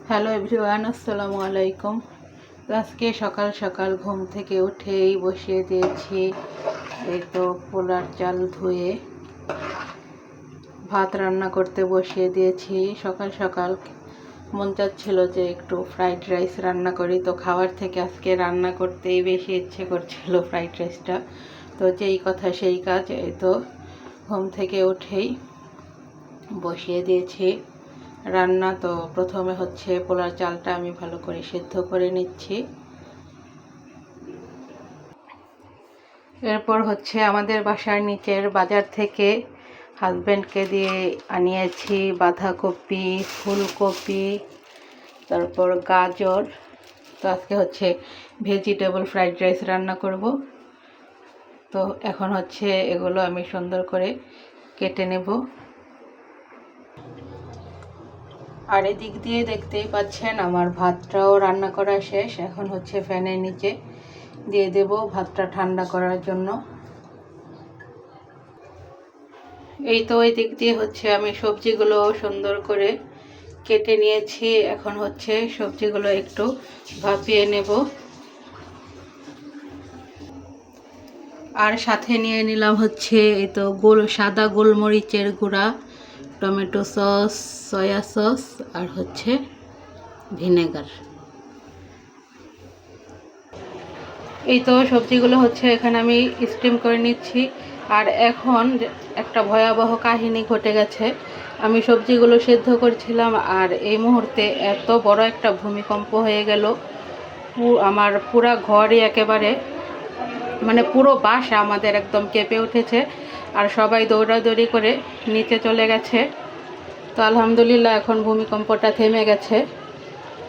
Hello everyone, আসসালামু আলাইকুম। তো আজকে সকাল সকাল ঘুম থেকে উঠেই বসিয়ে দিয়েছি এই তো পোলার চাল ধুয়ে ভাত রান্না করতে বসিয়ে দিয়েছি। সকাল সকাল মন চাচ্ছিল যে একটু ফ্রাইড রাইস রান্না করি, তো খাবার থেকে আজকে রান্না করতেই বেশি ইচ্ছে করছিল ফ্রাইড রাইসটা। তো যেই কথা সেই কাজ, এই তো ঘুম থেকে উঠেই বসিয়ে দিয়েছি রান্না। তো প্রথমে হচ্ছে পোলার চালটা আমি ভালো করে সিদ্ধ করে নিচ্ছি। এরপর হচ্ছে আমাদের বাসার নিচের বাজার থেকে হাজব্যান্ডকে দিয়ে আনিয়েছি বাঁধাকপি, ফুলকপি, তারপর গাজর। তো আজকে হচ্ছে ভেজিটেবল ফ্রাইড রাইস রান্না করব। তো এখন হচ্ছে এগুলো আমি সুন্দর করে কেটে নেব। আর এদিক দিয়ে দেখতেই পাচ্ছেন আমার ভাতটাও রান্না করা শেষ। এখন হচ্ছে ফ্যানের নিচে দিয়ে দেব ভাতটা ঠান্ডা করার জন্য। এই তো ওই দিক দিয়ে হচ্ছে আমি সবজিগুলো সুন্দর করে কেটে নিয়েছি। এখন হচ্ছে সবজিগুলো একটু ভাপিয়ে নেব। আর সাথে নিয়ে নিলাম হচ্ছে এই তো সাদা গোলমরিচের গুঁড়া, টমেটো সস, সয়া সস আর হচ্ছে ভিনেগার। এই তো সবজিগুলো হচ্ছে এখানে আমি স্টিম করে নিচ্ছি। আর এখন একটা ভয়াবহ কাহিনী ঘটে গেছে। আমি সবজিগুলো সেদ্ধ করছিলাম আর এই মুহূর্তে এত বড় একটা ভূমিকম্প হয়ে গেল। আমার পুরা ঘরই একেবারে পুরো বাসা আমাদের একদম কেঁপে উঠেছে। আর সবাই দৌড়াদৌড়ি করে নিচে চলে গেছে। তো আলহামদুলিল্লাহ এখন ভূমিকম্পটা থেমে গেছে।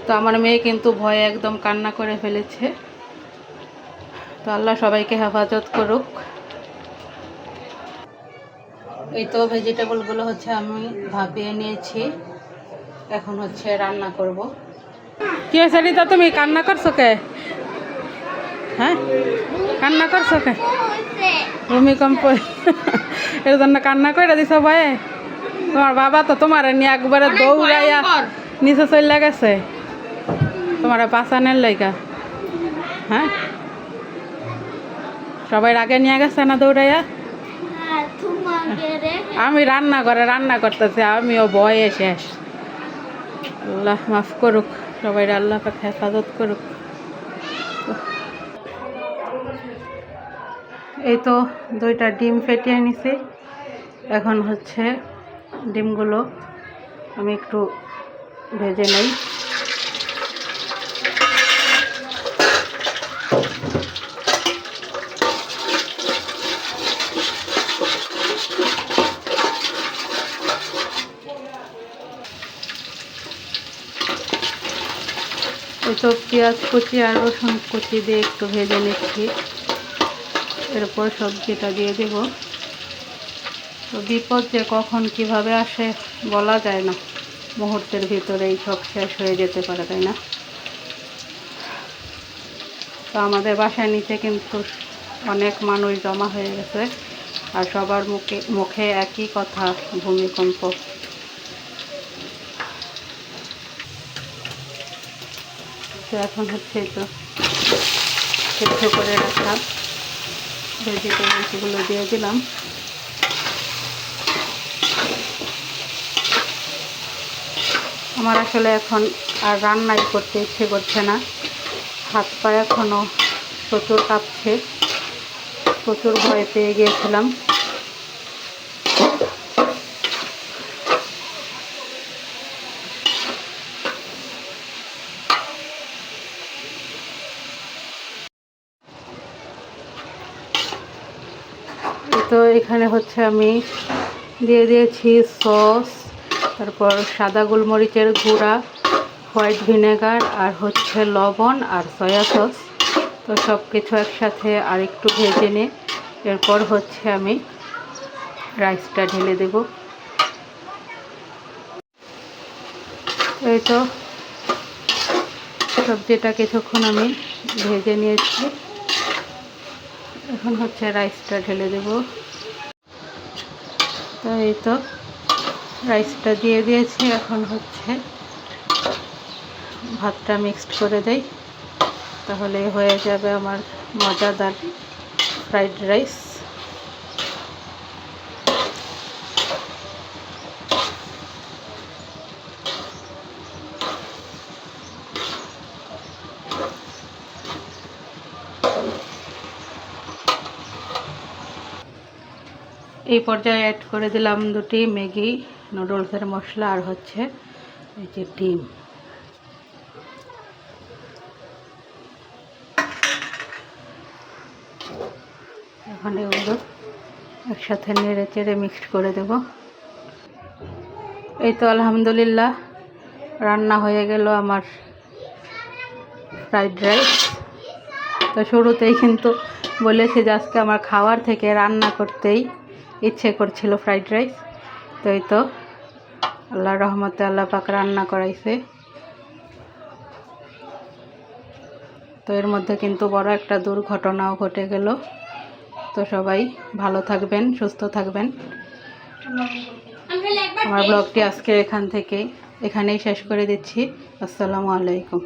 তো আমার মেয়ে কিন্তু ভয়ে একদম কান্না করে ফেলেছে। তো আল্লাহ সবাইকে হেফাজত করুক। এই তো ভেজিটেবলগুলো হচ্ছে আমি ভাপিয়ে নিয়েছি, এখন হচ্ছে রান্না করব। কি হয়েছে রিতা, তুমি কান্না করছো কে? হ্যাঁ, কান্না করছো কে? ভূমিকম্প এর জন্য কান্না করে দিছ ভয়ে? তোমার বাবা তো তোমার নিয়ে একবারে দৌড়াইয়া নিচে চলে গেছে তোমার বাঁচানোর লাইগা। হ্যাঁ, সবাই আগে নিয়ে গেছে না দৌড়াইয়া? আমি রান্না করতেছি, আমিও ভয়ে শেষ। আল্লাহ মাফ করুক, সবাই আল্লাহ পাক হেফাজত করুক। এই তো 2টা ডিম ফেটিয়ে নিছি। এখন হচ্ছে ডিমগুলো আমি একটু ভেজে নেই। এই তো পেঁয়াজ কুচি আর রসুন কুচি দিয়ে একটু ভেজে নিচ্ছি। এরপর সবজিটা দিয়ে দেব। তো বিপদ যে কখন কিভাবে আসে বলা যায় না, মুহূর্তের ভিতরেই সব শেষ হয়ে যেতে পারে, তাই না? তো আমাদের বাসার নিচে কিন্তু অনেক মানুষ জমা হয়ে গেছে আর সবার মুখে একই কথা, ভূমিকম্প। তো এখন হচ্ছে তো সেদ্ধ করে রাখা ভেজিটেবলসগুলো দিয়ে দিলাম। আমার আসলে এখন আর রান্নাই করতে ইচ্ছে করছে না, হাত পা এখনও প্রচুর কাঁপছে, প্রচুর ভয় পেয়ে গিয়েছিলাম। তো এখানে হচ্ছে আমি দিয়ে দিয়েছি সস, তারপর সাদা গোলমরিচের গুঁড়া, হোয়াইট ভিনেগার আর হচ্ছে লবণ আর সয়া সস। তো সব কিছু একসাথে আর একটু ভেজে নিয়ে এরপর হচ্ছে আমি রাইসটা ঢেলে দেব। এই তো সবজিটা কিছুক্ষণ আমি ভেজে নিয়েছি, এখন হচ্ছে রাইসটা ঢেলে দেব। তো এই তো রাইসটা দিয়ে দিয়েছি, এখন হচ্ছে ভাতটা মিক্সড করে দেই, তাহলে হয়ে যাবে আমার মজাদার ফ্রাইড রাইস। এই পর্যায়ে অ্যাড করে দিলাম 2টি ম্যাগি নুডলসের মশলা আর হচ্ছে এই যে ডিম। এখন এগুলো একসাথে নেড়ে চেড়ে মিক্সড করে দেব। এই তো আলহামদুলিল্লাহ রান্না হয়ে গেল আমার ফ্রাইড রাইস। তো শুরুতেই কিন্তু বলেছি যে আজকে আমার খাওয়ার থেকে রান্না করতেই ইচ্ছে করছিল ফ্রাইড রাইস। তো এই তো আল্লাহর রহমতে আল্লাহ পাক রান্না করাইছে। তো এর মধ্যে কিন্তু বড় একটা দুর্ঘটনাও ঘটে গেল। তো সবাই ভালো থাকবেন, সুস্থ থাকবেন। আমার ব্লগটি আজকে এখানেই শেষ করে দিচ্ছি। আসসালামু আলাইকুম।